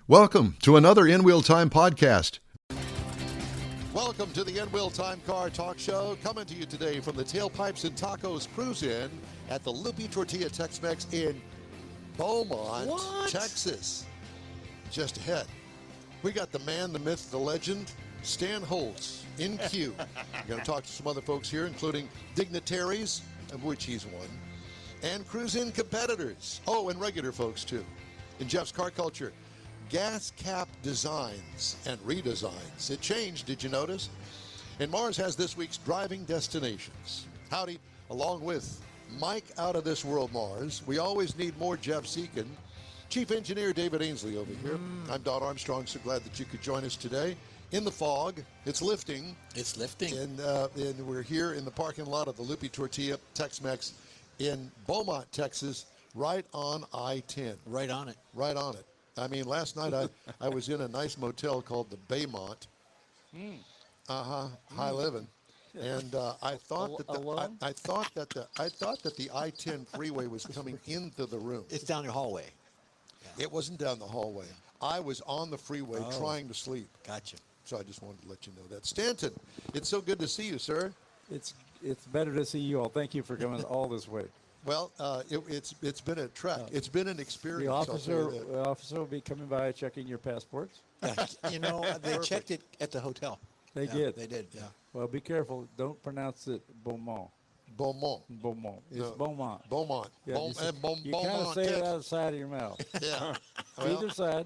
Welcome to another In Wheel Time podcast. Welcome to the In Wheel Time Car Talk Show, coming to you today from the Tailpipes and Tacos Cruise-In at the Lupe Tortilla Tex-Mex in Beaumont, Texas. Just ahead, we got the man, the myth, the legend, Stan Holt in queue. We're going to talk to some other folks here, including dignitaries, of which he's one, and cruise-in competitors. Oh, and regular folks, too. In Jeff's Car Culture, gas cap designs and redesigns. It changed, did you notice? And Mars has this week's driving destinations. Howdy, along with Mike out of this world, Mars. We always need more Jeff Seekin. Chief Engineer David Ainsley over here. I'm Don Armstrong, so glad that you could join us today. In the fog, it's lifting. It's lifting. And we're here in the parking lot of the Lupe Tortilla Tex-Mex in Beaumont, Texas, right on I-10. Right on it. Right on it. I mean, last night I was in a nice motel called the Beaumont. High living, and I thought that the I-10 freeway was coming into the room. It's down your hallway. Yeah. It wasn't down the hallway. I was on the freeway trying to sleep. Gotcha. So I just wanted to let you know that. Stanton, it's so good to see you, sir. It's better to see you all. Thank you for coming all this way. Well, it's been a trek. It's been an experience. The officer will be coming by checking your passports. You know, they checked it at the hotel. They did. They did, yeah. Well, be careful. Don't pronounce it Beaumont. Beaumont. Beaumont. It's Beaumont. Beaumont. Yeah, you kind of say it out of the side of your mouth. Yeah. Either side.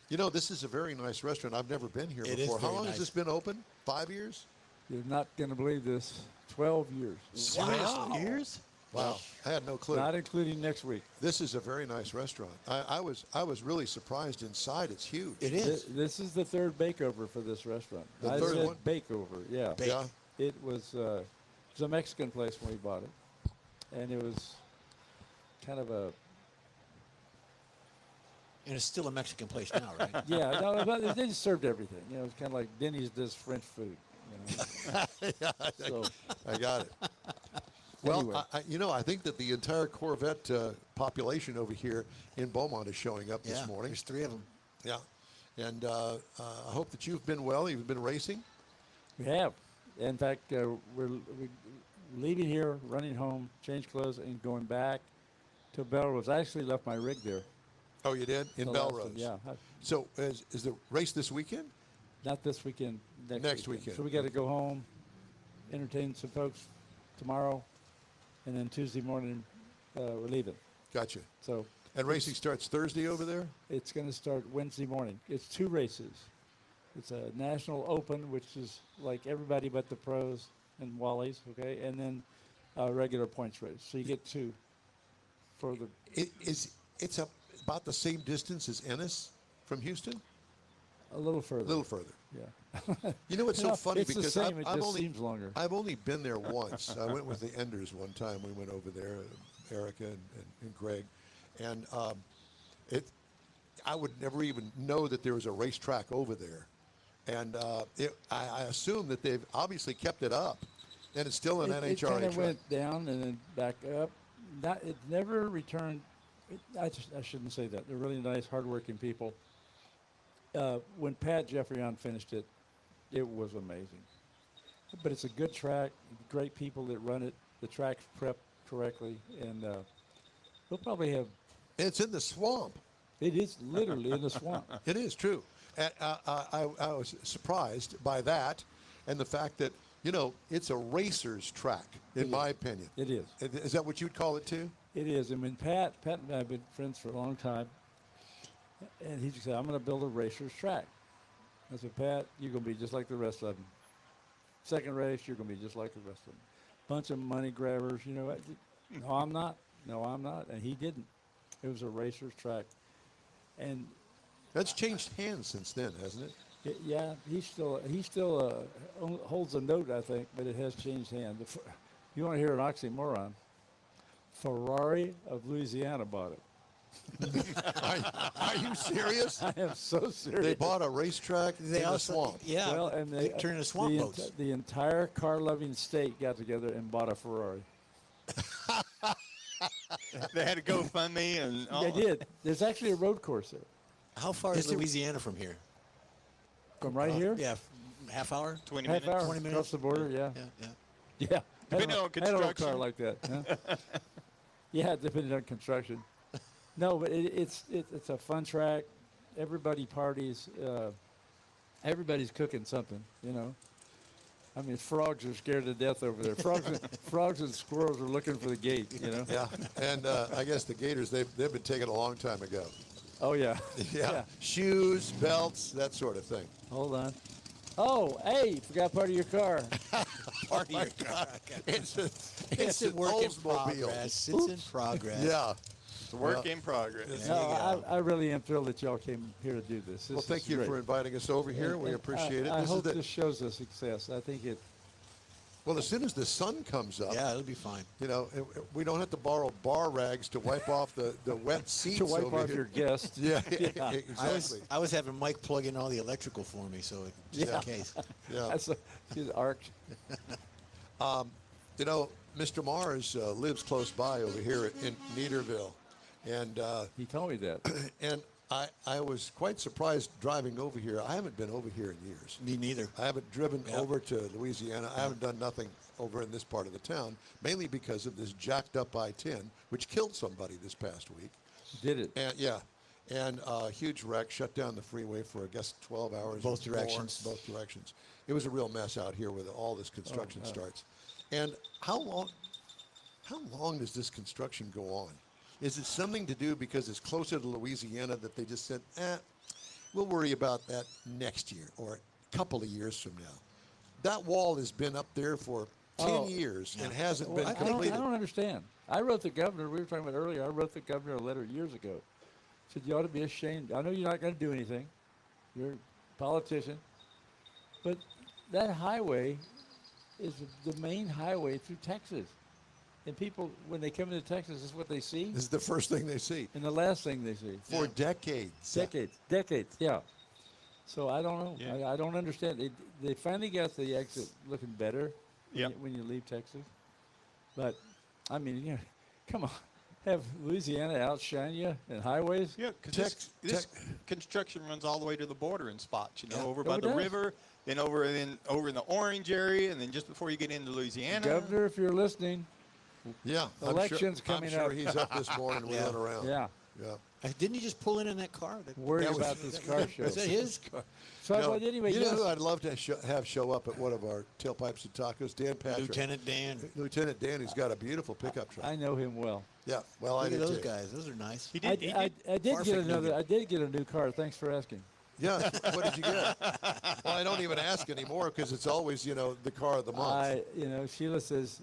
You know, this is a very nice restaurant. I've never been here before. How long has this been open? 5 years? You're not going to believe this. 12 years. Seriously? Years? Wow, I had no clue. Not including next week. This is a very nice restaurant. I was really surprised inside. It's huge. It is. This is the third bake-over for this restaurant. The third one? Bake-over, yeah. Yeah. It was a Mexican place when we bought it, and it was kind of a... And it's still a Mexican place now, right? Yeah, no, but they just served everything. You know, it's kind of like Denny's does French food. You know? So, I got it. Well, anyway. I think that the entire Corvette population over here in Beaumont is showing up this morning. There's 3 of them. Yeah, and I hope that you've been well. You've been racing. We have. In fact, we're leaving here, running home, change clothes, and going back to Belle Rose. I actually left my rig there. Oh, you did? In Belle Rose? Yeah. So is the race this weekend? Not this weekend. Next weekend. So we got to go home, entertain some folks tomorrow, and then Tuesday morning we're leaving. Gotcha. So. And racing starts Thursday over there? It's going to start Wednesday morning. It's 2 races. It's a National Open, which is like everybody but the pros and Wallies, okay? And then a regular points race. So you get 2 for the... It's about the same distance as Ennis from Houston? A little further. A little further. Yeah. You know what's so funny? It's because the same. It just seems longer. I've only been there once. I went with the Enders one time. We went over there, Erica and Greg. And I would never even know that there was a racetrack over there. And I assume that they've obviously kept it up. And it's still an NHRA It kind of track. went down and then back up. It never returned. I shouldn't say that. They're really nice, hardworking people. When Pat Jeffrion finished it, it was amazing. But it's a good track, great people that run it. The track's prepped correctly, and they'll probably have... It's in the swamp. It is literally in the swamp. It is true. And, I was surprised by that and the fact that, it's a racer's track, in my opinion. It is. Is that what you'd call it, too? It is. I mean, Pat and I have been friends for a long time. And he said, I'm going to build a racer's track. I said, Pat, you're going to be just like the rest of them. Second race, you're going to be just like the rest of them. Bunch of money grabbers, No, I'm not. No, I'm not. And he didn't. It was a racer's track. And that's changed hands since then, hasn't it? Yeah, he still holds a note, I think, but it has changed hands. You want to hear an oxymoron? Ferrari of Louisiana bought it. Are you serious? I am so serious. They bought a racetrack in the swamp. Yeah, well, and they turned into swamp boats. The entire car-loving state got together and bought a Ferrari. They had a GoFundMe and They did. There's actually a road course there. How far is Louisiana from here? From right here? Yeah, half hour. 20 Half minutes. hour 20 minutes? across the border, yeah. Yeah. Yeah. Depending on I had an old car construction. like that. Huh? Yeah, depending on construction. No, but it's a fun track. Everybody parties. Everybody's cooking something, you know. I mean, frogs are scared to death over there. Frogs and squirrels are looking for the gate, you know. Yeah, and I guess the Gators, they've been taken a long time ago. Oh, yeah. Yeah. Shoes, belts, that sort of thing. Hold on. Oh, hey, forgot part of your car. Part of your car. It's It's a an work in Oldsmobile. progress. It's in progress. Yeah. It's a work in progress. There No, you go. I really am thrilled that y'all came here to do this. Well, This thank is you great. for inviting us over here. We And appreciate it. I This hope is this shows a success. I think it. well, as soon as the sun comes up, Yeah, it'll be fine. you know, we don't have to borrow bar rags to wipe off the wet seats To wipe over off here. your guest. Yeah, I was exactly. I was having Mike plug in all the electrical for me, so just Yeah. in case. Yeah. That's his arc. You know, Mr. Mars lives close by over here in Neederville, and He told me that. and I was quite surprised driving over here. I haven't been over here in years. Me neither. I haven't driven Yep. over to Louisiana. I haven't done nothing over in this part of the town, mainly because of this jacked up I-10, which killed somebody this past week. Did it? And yeah, and a huge wreck, shut down the freeway for I guess 12 hours. Both or more, directions. both directions. It was a real mess out here where all this construction starts. And how long does this construction go on? Is it something to do because it's closer to Louisiana that they just said, we'll worry about that next year or a couple of years from now? That wall has been up there for 10 years and hasn't Well, been I completed. don't understand. I wrote the governor. We were talking about earlier. I wrote the governor a letter years ago. Said you ought to be ashamed. I know you're not going to do anything. You're a politician, but that highway is the main highway through Texas. And people, when they come into Texas, this is what they see, This is the first thing they see and the last thing they see. for decades. Decades, yeah. So I don't know. Yeah. I don't understand. They finally got the exit looking better Yep. when you leave Texas. But, I mean, you know, come on. Have Louisiana outshine you in highways? Yeah, because this construction runs all the way to the border in spots. You know, over by it the does. river, then over in the Orange area, and then just before you get into Louisiana. Governor, if you're listening, Yeah. Election's I'm coming sure up. he's up this morning Yeah. wheeling around. yeah, Yeah. Didn't he just pull in that car? worried That was- about this car show. Is that his? So No, but anyway, you know yes, who I'd love to have show up at one of our Tailpipes and Tacos? Dan Patrick. Lieutenant Dan. Lieutenant Dan, who's got a beautiful pickup truck. I know him well. Yeah, well, I Look at did those too. guys. Those are nice. He I did. did Far get from another. nougat. I did get a new car. Thanks for asking. Yeah, what did you get? Well, I don't even ask anymore because it's always, the car of the month. Sheila says,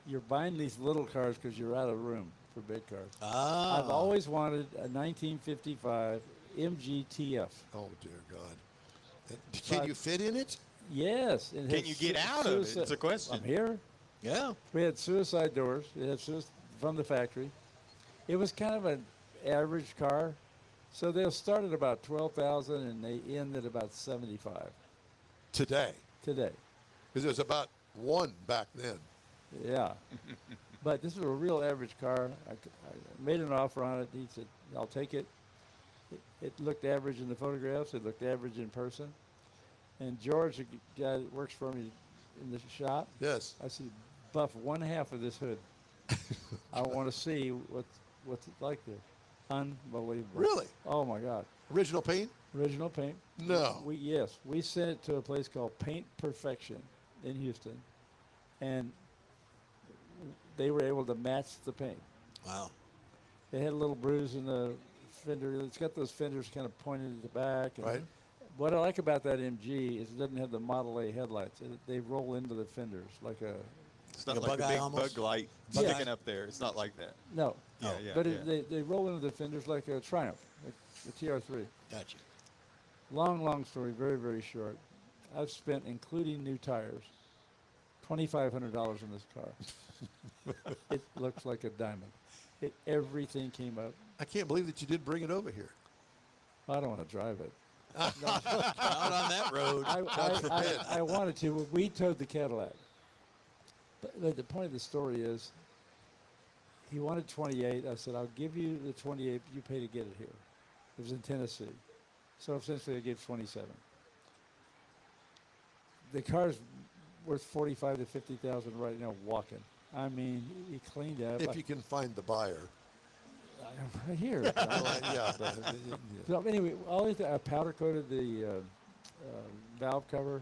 you're buying these little cars because you're out of room for big cars. Ah. I've always wanted a 1955 MGTF. Oh, dear God. Can you fit in it? Yes. It Can had you get out of it? suicide- It's a question. I'm here. Yeah. We had suicide doors. It had from the factory. It was kind of an average car. So they'll start at about 12,000 and they end at about 75 Today. today. Because there was about one back then. Yeah. But this was a real average car. I made an offer on it. He said, I'll take it. It looked average in the photographs. It looked average in person. And George, the guy that works for me in the shop, Yes. I said, buff one half of this hood. I want to see what's it like there. Unbelievable. Really? Oh, my God. Original paint? Original paint. No. We sent it to a place called Paint Perfection in Houston. And they were able to match the paint. Wow. They had a little bruise in the fender. It's got those fenders kind of pointed at the back. And Right. What I like about that MG is it doesn't have the Model A headlights. They roll into the fenders like a It's not Like a like bug a eye big almost? bug light Yeah. sticking up there. It's not like that. no. Yeah, Oh. yeah. But yeah. they roll into the fenders like a Triumph, like a TR3. Gotcha. Long story, very, very short. I've spent, including new tires, $2,500 on this car. It looks like a diamond. Everything came up. I can't believe that you did bring it over here. I don't want to drive it. Out on that road. I wanted to. We towed the Cadillac. But the point of the story is, he wanted 28. I said, I'll give you the 28. You pay to get it here. It was in Tennessee. So essentially, I gave 27. The car's worth 45 to 50,000 right now walking. I mean, he cleaned up. If you can find the buyer. Right here. Yeah. So anyway, I powder coated the valve cover,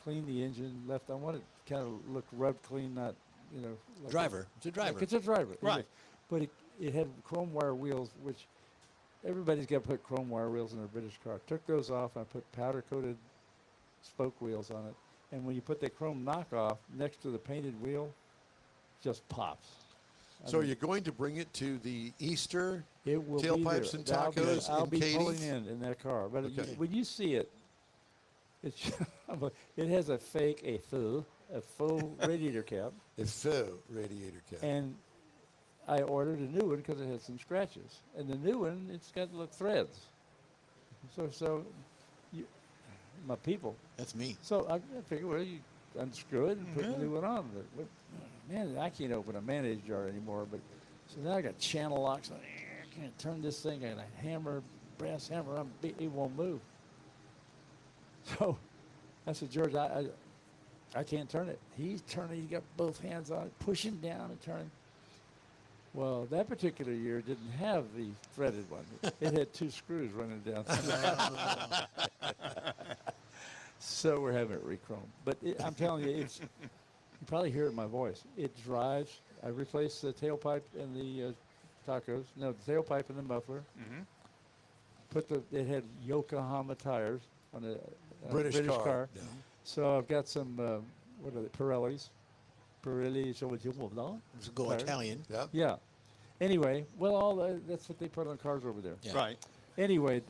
cleaned the engine, left. I want it to kind of look rubbed clean, not, like Driver. It's a driver. Like it's a driver. Right. But it had chrome wire wheels, which everybody's got to put chrome wire wheels in their British car. Took those off. I put powder coated spoke wheels on it. And when you put that chrome knockoff next to the painted wheel, just pops. So you're going to bring it to the Easter It will Tailpipes be and there. Tacos I'll in be Katy? pulling in that car. But Okay. when you see it, it's it has a full radiator cap, A faux radiator cap. and I ordered a new one because it had some scratches. And the new one, it's got little threads. My people. That's me. So I figured, well, you unscrew it and put the new one on. But, man, I can't open a mayonnaise jar anymore. But so now I got channel locks. I can't turn this thing. I got a hammer, brass hammer. It won't move. So I said, George, I can't turn it. He's turning. He's got both hands on it, pushing down and turning. Well, that particular year didn't have the threaded one. It had two screws running down. So we're having it re-chromed. But I'm telling you, you probably hear it in my voice. It drives. I replaced the tailpipe and the tacos. No, the tailpipe and the muffler. It had Yokohama tires on a British car. Yeah. So I've got some, what are they, Pirellis. Let's go Tires. Italian. Yeah. Yeah. Anyway, well, that's what they put on cars over there. Yeah. Right. Anyway,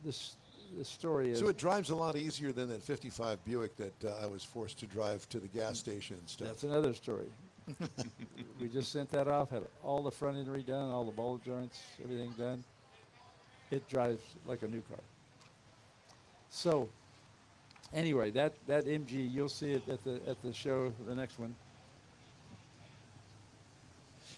the story is. So it drives a lot easier than that 55 Buick that I was forced to drive to the gas station and stuff. That's another story. We just sent that off, had all the front end redone, all the ball joints, everything done. It drives like a new car. So, anyway, that MG, you'll see it at the show, the next one.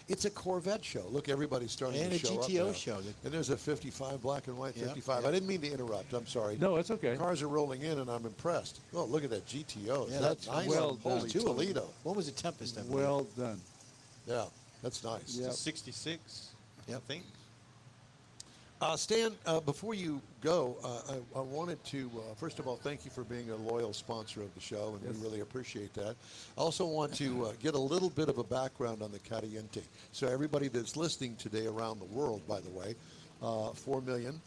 It's a Corvette show. Look, everybody's starting And to a show up GTO now. show. And there's a 55, black and white Yep, 55. yep. I didn't mean to interrupt. I'm sorry. No, it's okay. Cars are rolling in, and I'm impressed. Oh, look at that GTO. Yeah, That's that's nice. well done. Holy Two of them. Toledo. One was a Tempest, I believe. Well done. Yeah, that's nice. Yep. 66, Yep. I think. Stan, before you go, I wanted to, first of all, thank you for being a loyal sponsor of the show, and Yes. we really appreciate that. I also want to get a little bit of a background on the Caliente. So everybody that's listening today around the world, by the way, 4 million,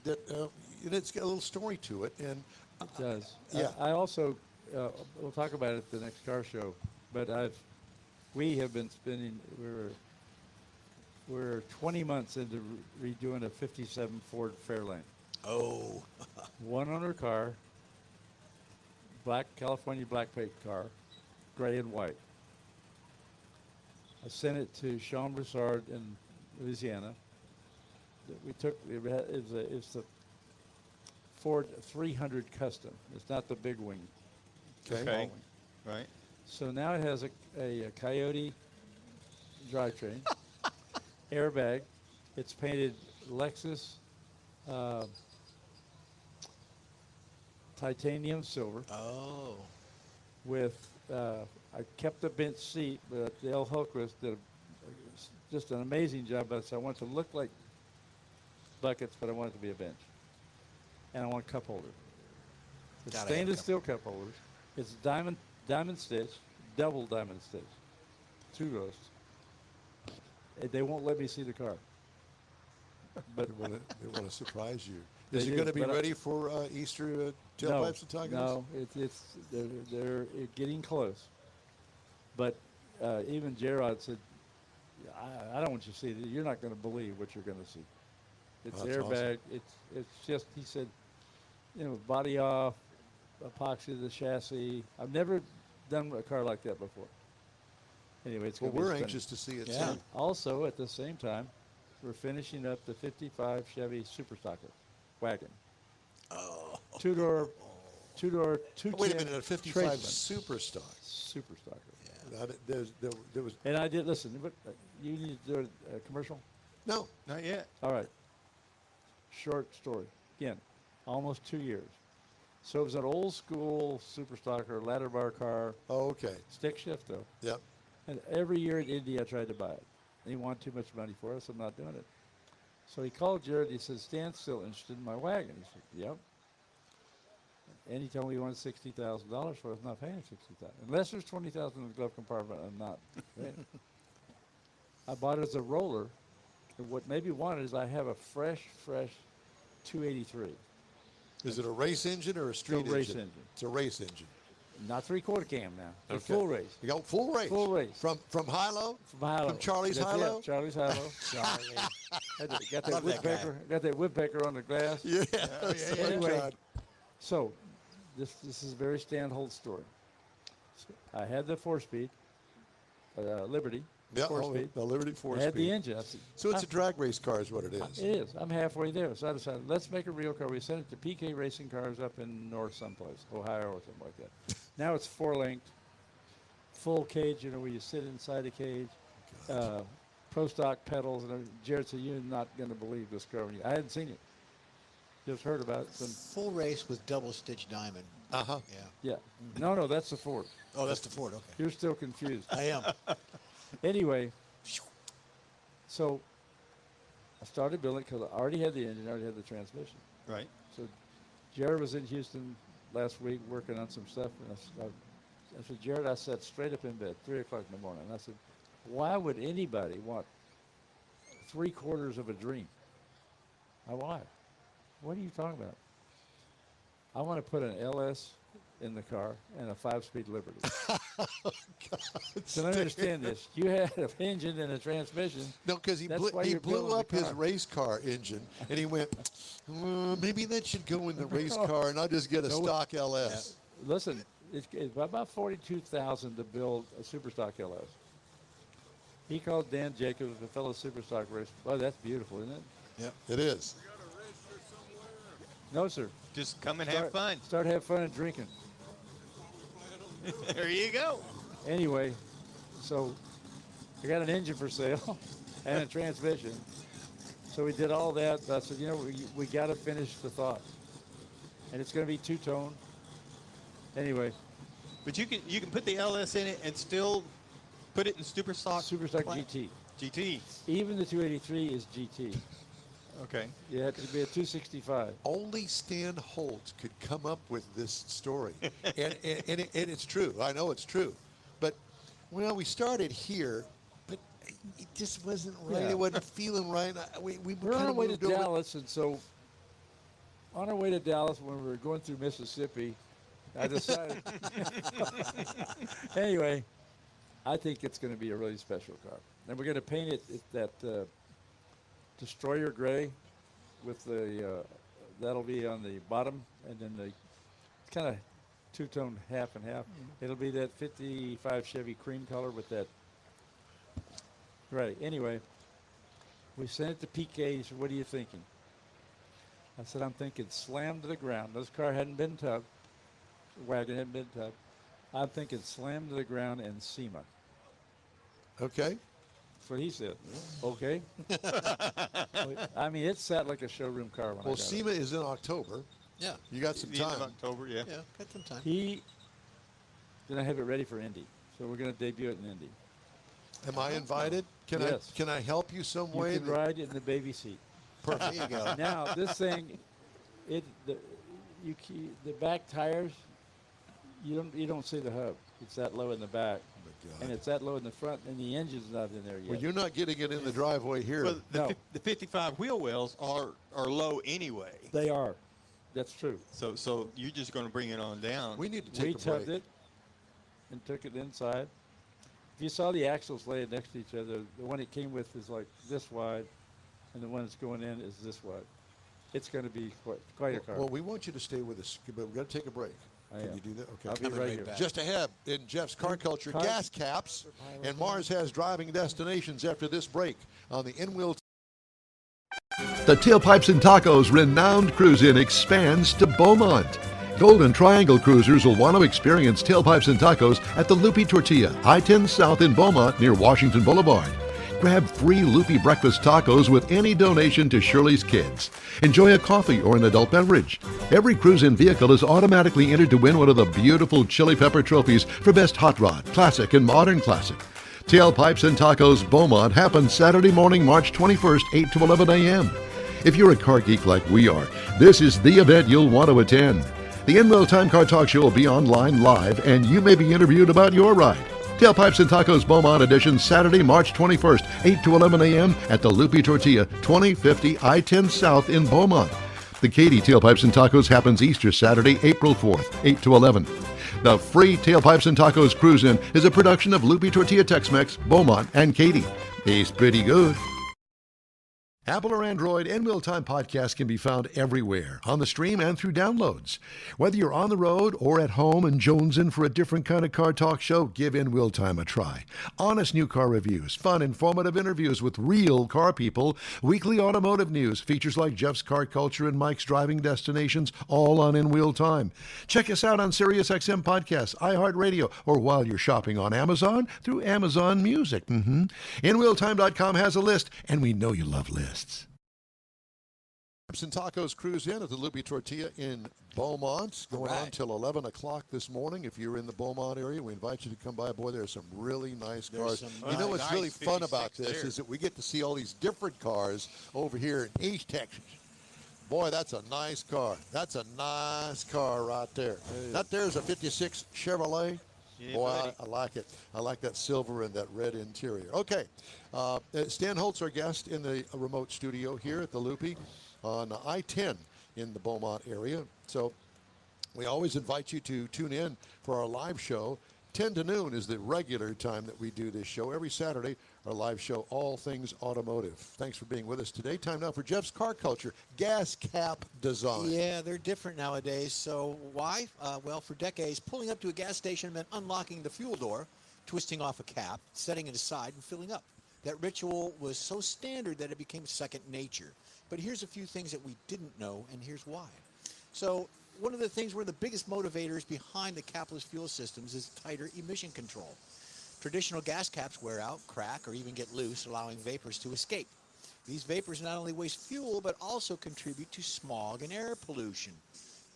it's got a little story to it. And It does. Yeah. I also, we'll talk about it at the next car show, but we have been spending, we're 20 months into redoing a 57 Ford Fairlane. Oh. One owner car, California black paint car, gray and white. I sent it to Sean Broussard in Louisiana. It's the Ford 300 Custom. It's not the big wing. Okay. Okay. Right. So now it has a Coyote drivetrain, airbag. It's painted Lexus titanium silver Oh. with, I kept the bench seat, but Dale Hultquist did just an amazing job. But I want it to look like buckets, but I want it to be a bench. And I want a cup holder. It's Gotta have stainless cup. steel cup holders. It's diamond stitch, double diamond stitch, 2 rows. They won't let me see the car. But they want to surprise you. They Is it do, going to be but ready for Easter tailpipes and tacos? No, they're getting close. But even Gerard said, I don't want you to see it. You're not going to believe what you're going to see. It's That's airbag. It's just, he said, body off, epoxy the chassis. I've never done a car like that before. Anyway, it's Well, going to be we're stunning. anxious to see it Yeah. too. Also, at the same time, we're finishing up the 55 Chevy Super Stocker wagon. Oh. Two-door, 210 Wait a minute, a 55 Tradesman. Superstock. Super Stocker. There was And I did, listen, but you need to do a commercial? no. Not yet. All right. short story. Again, almost 2 years. So it was an old school super stocker, ladder bar car, Oh, okay. stick shift though. Yep. And every year in Indy, I tried to buy it. And he wanted too much money for it, so I'm not doing it. So he called Jared. He said, Stan's still interested in my wagon. He said, yep. And he told me he wanted $60,000 for it. I'm not paying $60,000. Unless there's $20,000 in the glove compartment, I'm not paying it. I bought it as a roller. And what made me want it is I have a fresh 283. Is it a race engine or a street engine? race engine. It's a race engine. Not 3/4 cam now. It's Okay. full race. You got full race. Full race. From high-low? From high-low. From Charlie's That's high-low? it, Charlie's high-low. Charlie. Got that Love that guy. woodpecker. Got that woodpecker on the glass. Yeah. Anyway, so this is a very Stan Holt story. So I had the 4-speed, Liberty, Yeah, 4-speed. the Liberty I 4-speed. had the engine. I said, So it's a drag race car is what it is. it is. I'm halfway there. So I decided, let's make a real car. We sent it to PK Racing Cars up in north someplace, Ohio or something like that. Now it's 4-linked, full cage, where you sit inside a cage, pro stock pedals. And Jared said, you're not going to believe this car. I hadn't seen it. Just heard about it. Full race with double stitch diamond. Uh-huh. Yeah. Yeah. No, that's the Ford. Oh, that's the Ford. Okay. You're still confused. I am. Anyway, so I started building because I already had the engine, I already had the transmission. Right. So Jared was in Houston last week working on some stuff, and I said, Jared, I sat straight up in bed, 3 o'clock in the morning, and I said, why would anybody want 3/4 of a dream? Why? What are you talking about? I want to put an LS in the car and a 5-speed Liberty. So let me understand this. You had an engine and a transmission. No, because he That's why he you're blew building the up his car. race car engine, and he went, maybe that should go in the race car, and I'll just get a stock LS. Listen, it's about $42,000 to build a Superstock LS. He called Dan Jacobs, a fellow Superstock racer. Oh, that's beautiful, isn't it? Yep. It is. No, sir. Just come and have fun. Start having fun and drinking. There you go. Anyway, so I got an engine for sale and a transmission. So we did all that. I said, we got to finish the thought. And it's going to be two-tone. Anyway, But you can put the LS in it and still put it in super stock. Superstock What? GT. GT. Even the 283 is GT. Okay. You have to be a 265. Only Stan Holt could come up with this story. and it's true. I know it's true. But, we started here, but it just wasn't right. Yeah. It wasn't feeling right. We're on our way to Dallas, and so on our way to Dallas, when we were going through Mississippi, I decided. Anyway, I think it's going to be a really special car, and we're going to paint it that Destroyer gray, with the that'll be on the bottom, and then the kind of two-tone half and half. It'll be that 55 Chevy cream color with that. Right. Anyway, we sent it to PK. He said, "What are you thinking?" I said, "I'm thinking slam to the ground." This car hadn't been tubbed. The wagon hadn't been tubbed. I'm thinking slam to the ground and SEMA. Okay. That's what he said. Okay. I mean, it sat like a showroom car when I Well, got SEMA is in October. Yeah. You got some The end of time. October, yeah. Yeah. Got some time. it. Then I have it ready for Indy. So we're going to debut it in Indy. Am I invited? Yes. Can I help you some You way? can ride in the baby seat. There you go. Now, this thing, the back tires, you don't see the hub. It's that low in the back, and it's that low in the front, and the engine's not in there yet. Well, you're not getting it in the driveway here. Well, No. the 55 wheel wells are low anyway. They are. That's true. So you're just going to bring it on down. We need to We take a break. tubbed it and took it inside. If you saw the axles laid next to each other, the one it came with is like this wide, and the one that's going in is this wide. It's going to be quite a car. Well, we want you to stay with us, but we've got to take a break. I Can am. you do that? Okay. I'll be Coming right right here. back. Just ahead in Jeff's Car Culture, Car- gas caps, and Mars has driving destinations after this break on the in-wheel. The Tailpipes and Tacos renowned cruise-in expands to Beaumont. Golden Triangle cruisers will want to experience Tailpipes and Tacos at the Lupe Tortilla, I-10 South in Beaumont near Washington Boulevard. Grab free Lupe breakfast tacos with any donation to Shirley's Kids. Enjoy a coffee or an adult beverage. Every cruise-in vehicle is automatically entered to win one of the beautiful chili pepper trophies for Best Hot Rod, Classic, and Modern Classic. Tailpipes and Tacos Beaumont happens Saturday morning, March 21st, 8 to 11 a.m. If you're a car geek like we are, this is the event you'll want to attend. The In-Wheel Time Car Talk Show will be online live, and you may be interviewed about your ride. Tailpipes and Tacos Beaumont Edition, Saturday, March 21st, 8 to 11 a.m. at the Lupe Tortilla, 2050 I-10 South in Beaumont. The Katy Tailpipes and Tacos happens Easter Saturday, April 4th, 8 to 11. The free Tailpipes and Tacos Cruise-In is a production of Lupe Tortilla Tex-Mex, Beaumont, and Katy. Tastes pretty good. Apple or Android, In-Wheel Time Podcast can be found everywhere, on the stream and through downloads. Whether you're on the road or at home and jonesing for a different kind of car talk show, give In-Wheel Time a try. Honest new car reviews, fun, informative interviews with real car people, weekly automotive news, features like Jeff's Car Culture and Mike's Driving Destinations, all on In-Wheel Time. Check us out on SiriusXM Podcasts, iHeartRadio, or while you're shopping on Amazon through Amazon Music. InWheelTime.com has a list, and we know you love lists. And Tacos Cruise In at the Lupe Tortilla in Beaumont, going on till 11 o'clock this morning. If you're in the Beaumont area, we invite you to come by. Boy, there's some really nice cars. You know what's really fun about this is that we get to see all these different cars over here in East Texas. Boy, that's a nice car. That's a nice car right there. That there's a 56 Chevrolet. Yeah, boy, I like it. I like that silver and that red interior. Okay, Stan Holt's our guest in the remote studio here at the Lupe on I-10 in the Beaumont area. So we always invite you to tune in for our live show. 10 to noon is the regular time that we do this show. Every Saturday, our live show, All Things Automotive. Thanks for being with us today. Time now for Jeff's Car Culture, gas cap design. Yeah, they're different nowadays. So why? Well, for decades, pulling up to a gas station meant unlocking the fuel door, twisting off a cap, setting it aside, and filling up. That ritual was so standard that it became second nature. But here's a few things that we didn't know, and here's why. So one of the biggest motivators behind the capless fuel systems is tighter emission control. Traditional gas caps wear out, crack, or even get loose, allowing vapors to escape. These vapors not only waste fuel, but also contribute to smog and air pollution.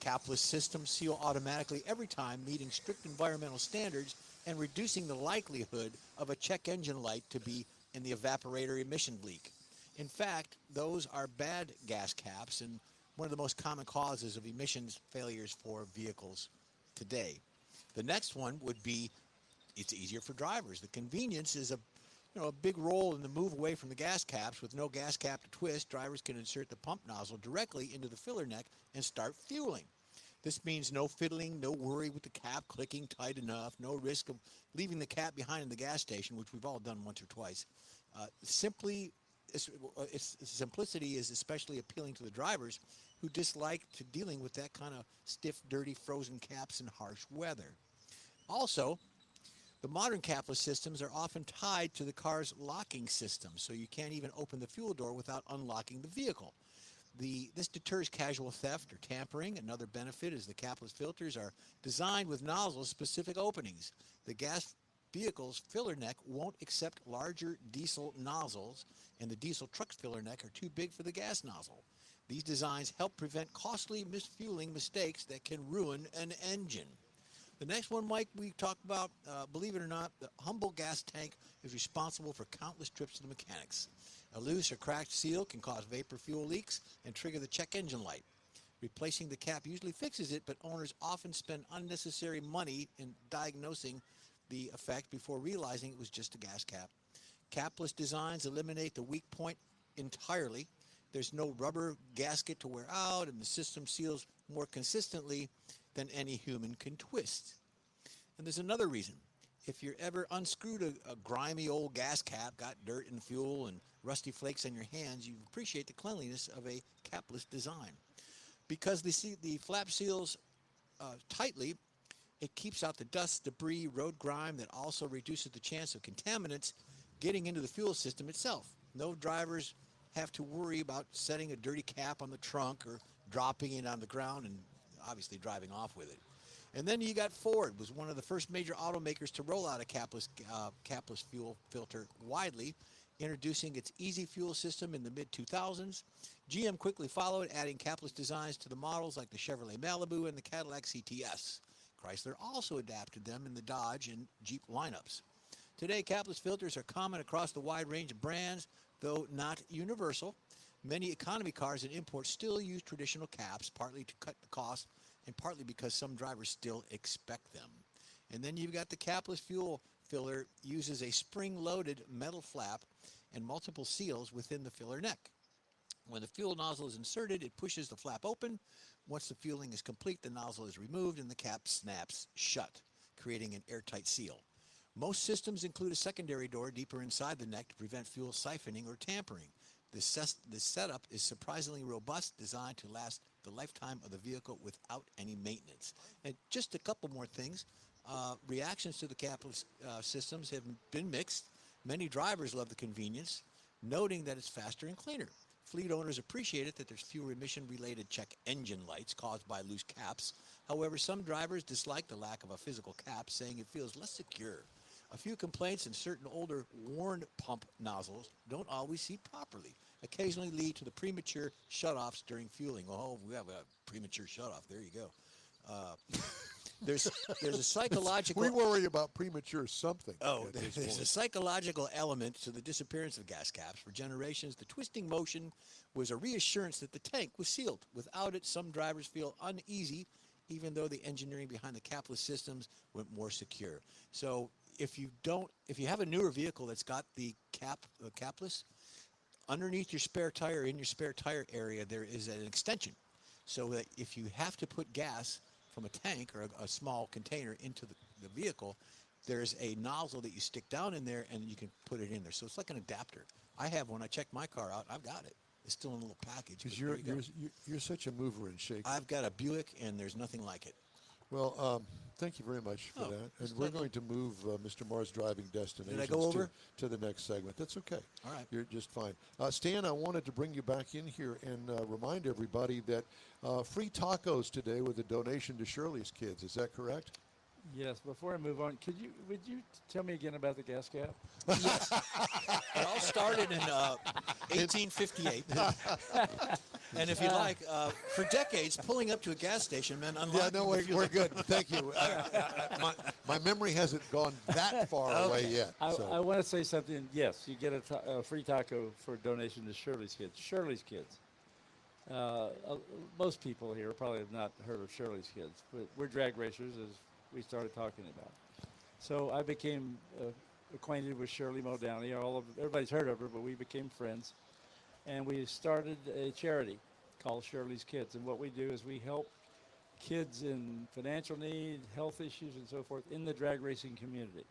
Capless systems seal automatically every time, meeting strict environmental standards and reducing the likelihood of a check engine light to be in the evaporator emission leak. In fact, those are bad gas caps and one of the most common causes of emissions failures for vehicles today. The next one would be it's easier for drivers. The convenience is a big role in the move away from the gas caps. With no gas cap to twist, drivers can insert the pump nozzle directly into the filler neck and start fueling. This means no fiddling, no worry with the cap clicking tight enough, no risk of leaving the cap behind in the gas station, which we've all done once or twice. Its simplicity is especially appealing to the drivers who dislike dealing with that kind of stiff, dirty, frozen caps in harsh weather. Also, the modern capless systems are often tied to the car's locking system, so you can't even open the fuel door without unlocking the vehicle. This deters casual theft or tampering. Another benefit is the capless filters are designed with nozzle-specific openings. The gas vehicle's filler neck won't accept larger diesel nozzles, and the diesel truck's filler neck are too big for the gas nozzle. These designs help prevent costly misfueling mistakes that can ruin an engine. The next one, Mike, we talked about, believe it or not, the humble gas tank is responsible for countless trips to the mechanics. A loose or cracked seal can cause vapor fuel leaks and trigger the check engine light. Replacing the cap usually fixes it, but owners often spend unnecessary money in diagnosing the effect before realizing it was just a gas cap. Capless designs eliminate the weak point entirely. There's no rubber gasket to wear out, and the system seals more consistently than any human can twist. And there's another reason. If you're ever unscrewed a grimy old gas cap, got dirt and fuel and rusty flakes on your hands, you appreciate the cleanliness of a capless design. Because the flap seals tightly, it keeps out the dust, debris, road grime that also reduces the chance of contaminants getting into the fuel system itself. No drivers have to worry about setting a dirty cap on the trunk or dropping it on the ground and obviously driving off with it. And then you got Ford, was one of the first major automakers to roll out a capless fuel filter widely. Introducing its easy fuel system in the mid-2000s, GM quickly followed, adding capless designs to the models like the Chevrolet Malibu and the Cadillac CTS. Chrysler also adapted them in the Dodge and Jeep lineups. Today, capless filters are common across the wide range of brands, though not universal. Many economy cars and imports still use traditional caps, partly to cut the cost and partly because some drivers still expect them. And then you've got the capless fuel filler uses a spring-loaded metal flap and multiple seals within the filler neck. When the fuel nozzle is inserted, it pushes the flap open. Once the fueling is complete, the nozzle is removed and the cap snaps shut, creating an airtight seal. Most systems include a secondary door deeper inside the neck to prevent fuel siphoning or tampering. The setup is surprisingly robust, designed to last the lifetime of the vehicle without any maintenance. And just a couple more things. Reactions to the capless systems have been mixed. Many drivers love the convenience, noting that it's faster and cleaner. Fleet owners appreciate it that there's fewer emission-related check engine lights caused by loose caps. However, some drivers dislike the lack of a physical cap, saying it feels less secure. A few complaints in certain older worn pump nozzles don't always seat properly, occasionally lead to the premature shutoffs during fueling. Oh, we have a premature shutoff. There you go. There's a psychological... We worry about premature something. Oh, there's a psychological element to the disappearance of gas caps. For generations, the twisting motion was a reassurance that the tank was sealed. Without it, some drivers feel uneasy, even though the engineering behind the capless systems went more secure. So if you have a newer vehicle that's got the capless, underneath your spare tire, in your spare tire area, there is an extension. So that if you have to put gas from a tank or a small container into the vehicle, there's a nozzle that you stick down in there and you can put it in there. So it's like an adapter. I have one. I checked my car out. I've got it. It's still in a little package. Because you're such a mover and shaker. I've got a Buick, and there's nothing like it. Well, thank you very much for that. And we're going to move Mr. Mars' driving destinations Did I go over? To the next segment. That's okay. All right. You're just fine. Stan, I wanted to bring you back in here and remind everybody that free tacos today with a donation to Shirley's kids. Is that correct? Yes. Before I move on, would you tell me again about the gas cap? Yes. It all started in 1858. And if you like, for decades, pulling up to a gas station meant unlocking. Yeah, no, we're good. Thank you. My memory hasn't gone that far away yet. I want to say something. Yes, you get a free taco for donation to Shirley's Kids. Shirley's Kids. Most people here probably have not heard of Shirley's Kids, but we're drag racers, as we started talking about. So I became acquainted with Shirley Modowney. Everybody's heard of her, but we became friends. And we started a charity called Shirley's Kids. And what we do is we help kids in financial need, health issues, and so forth in the drag racing community.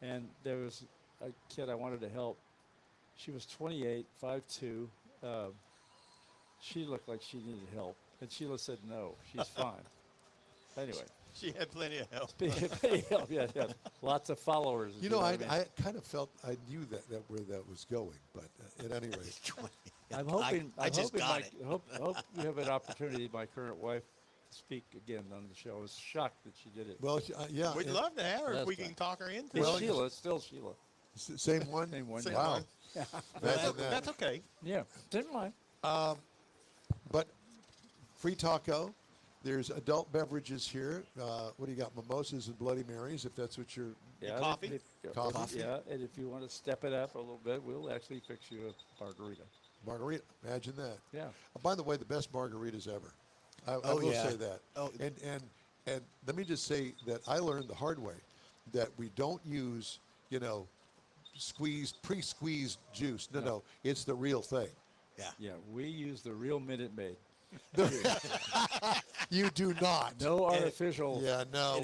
And there was a kid I wanted to help. She was 28, 5'2". She looked like she needed help. And Sheila said, no, she's fine. Anyway. She had plenty of help. Yeah. Lots of followers. You know, I kind of felt I knew that where that was going, but at any rate. I'm hoping hope you have an opportunity, my current wife, to speak again on the show. I was shocked that she did it. Well, yeah. We'd love to have her if we can talk her into it. Sheila, it's still Sheila. Same one? Same one. Wow. One. Yeah. That's okay. Yeah, didn't mind. But free taco. There's adult beverages here. What do you got? Mimosas and Bloody Marys, if that's what you're... Yeah, coffee? Coffee? Yeah, and if you want to step it up a little bit, we'll actually fix you a margarita. Margarita. Imagine that. Yeah. By the way, the best margaritas ever. I will say that. Oh. And let me just say that I learned the hard way that we don't use, pre-squeezed juice. No, it's the real thing. Yeah, we use the real Minute Maid. You do not. No artificial. Yeah, no.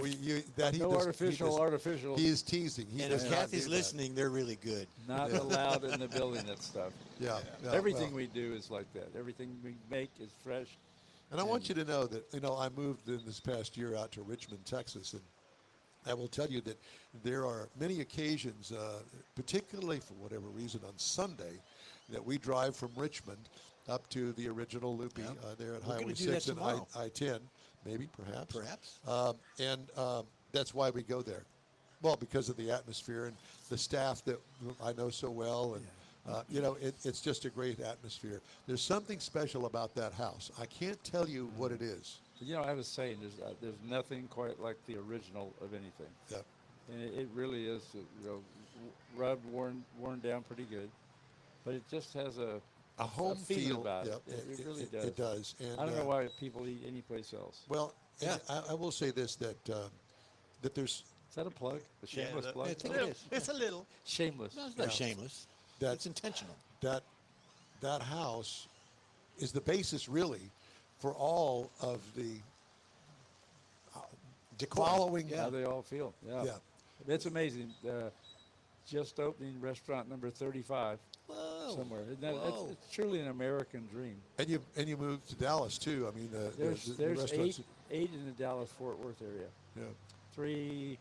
Artificial. He is teasing. And if Kathy's listening, they're really good. Not allowed in the building, that stuff. Yeah. Everything we do is like that. Everything we make is fresh. And I want you to know that, I moved in this past year out to Richmond, Texas, and I will tell you that there are many occasions, particularly for whatever reason on Sunday, that we drive from Richmond up to the original Lupe there at Highway 6 and I-10, maybe, perhaps. And that's why we go there. Well, because of the atmosphere and the staff that I know so well, and it's just a great atmosphere. There's something special about that house. I can't tell you what it is. I was saying there's nothing quite like the original of anything. Yeah. And it really is, rubbed, worn down pretty good, but it just has a home feeling feel about yep, it. It really does. It does. And I don't know why people eat anyplace else. Well, Yeah. I will say this, that there's Is that a plug? A shameless plug? I think it is. It's a little. Shameless. No, it's not shameless. It's intentional. that house is the basis really for all of the following. How they all feel. Yeah. Yeah. It's amazing. Just opening restaurant number 35 Whoa. somewhere. Isn't that, Whoa. it's truly an American dream. And you moved to Dallas too. I mean, There's the restaurants. eight in the Dallas-Fort Worth area. Yeah. 3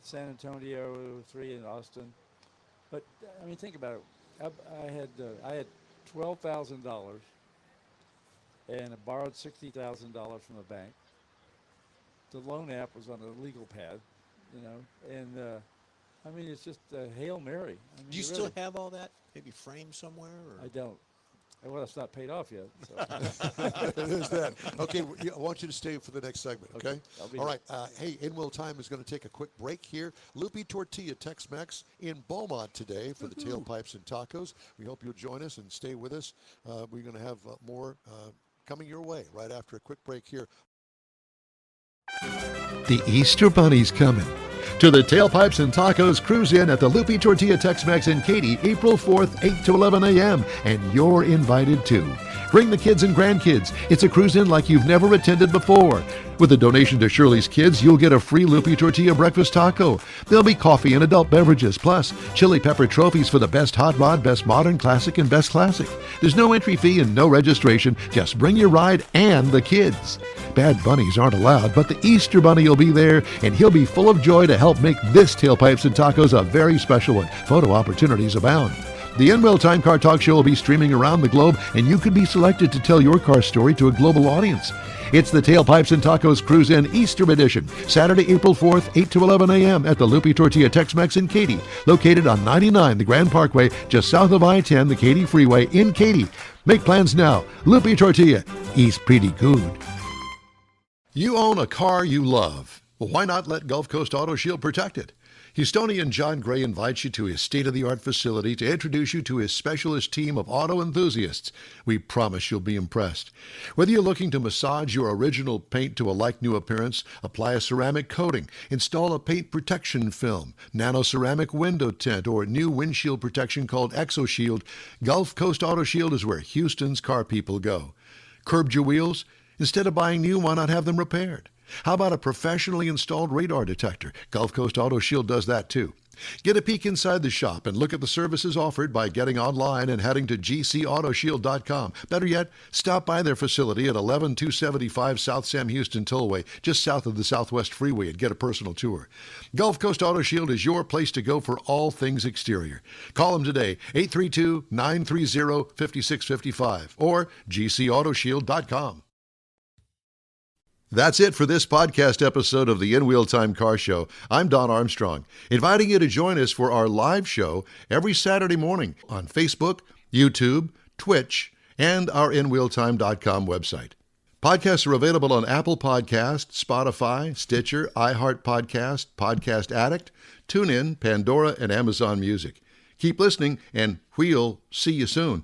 San Antonio, 3 in Austin. But I mean, think about it. I had $12,000 and I borrowed $60,000 from the bank. The loan app was on a legal pad, and I mean, it's just a Hail Mary. I mean, Do you still have all that? Maybe framed somewhere? Or? I don't. Well, it's not paid off yet. So. There's that. Okay, I want you to stay for the next segment, okay? I'll be All right. Hey, In-Wheel Time is going to take a quick break here. Lupe Tortilla Tex-Mex in Beaumont today for the Tailpipes and Tacos. We hope you'll join us and stay with us. We're going to have more coming your way right after a quick break here. The Easter Bunny's coming. To the Tailpipes and Tacos Cruise In at the Lupe Tortilla Tex-Mex in Katy, April 4th, 8 to 11 a.m. And you're invited too. Bring the kids and grandkids. It's a cruise in like you've never attended before. With a donation to Shirley's Kids, you'll get a free Lupe Tortilla breakfast taco. There'll be coffee and adult beverages, plus chili pepper trophies for the best hot rod, best modern, classic, and best classic. There's no entry fee and no registration. Just bring your ride and the kids. Bad bunnies aren't allowed, but the Easter Bunny will be there, and he'll be full of joy to help make this Tailpipes and Tacos a very special one. Photo opportunities abound. The In-Wheel Time Car Talk Show will be streaming around the globe, and you could be selected to tell your car story to a global audience. It's the Tailpipes and Tacos Cruise In Easter Edition, Saturday, April 4th, 8 to 11 a.m. at the Lupe Tortilla Tex-Mex in Katy, located on 99 the Grand Parkway, just south of I-10, the Katy Freeway in Katy. Make plans now. Lupe Tortilla, East pretty good. You own a car you love. Well, why not let Gulf Coast Auto Shield protect it? Houstonian John Gray invites you to his state-of-the-art facility to introduce you to his specialist team of auto enthusiasts. We promise you'll be impressed. Whether you're looking to massage your original paint to a like-new appearance, apply a ceramic coating, install a paint protection film, nano-ceramic window tint, or new windshield protection called ExoShield, Gulf Coast Auto Shield is where Houston's car people go. Curbed your wheels? Instead of buying new, why not have them repaired? How about a professionally installed radar detector? Gulf Coast Auto Shield does that too. Get a peek inside the shop and look at the services offered by getting online and heading to gcautoshield.com. Better yet, stop by their facility at 11275 South Sam Houston Tollway, just south of the Southwest Freeway, and get a personal tour. Gulf Coast Auto Shield is your place to go for all things exterior. Call them today, 832-930-5655 or gcautoshield.com. That's it for this podcast episode of the In-Wheel Time Car Show. I'm Don Armstrong, inviting you to join us for our live show every Saturday morning on Facebook, YouTube, Twitch, and our InWheelTime.com website. Podcasts are available on Apple Podcasts, Spotify, Stitcher, iHeart Podcast, Podcast Addict, TuneIn, Pandora, and Amazon Music. Keep listening, and we'll see you soon.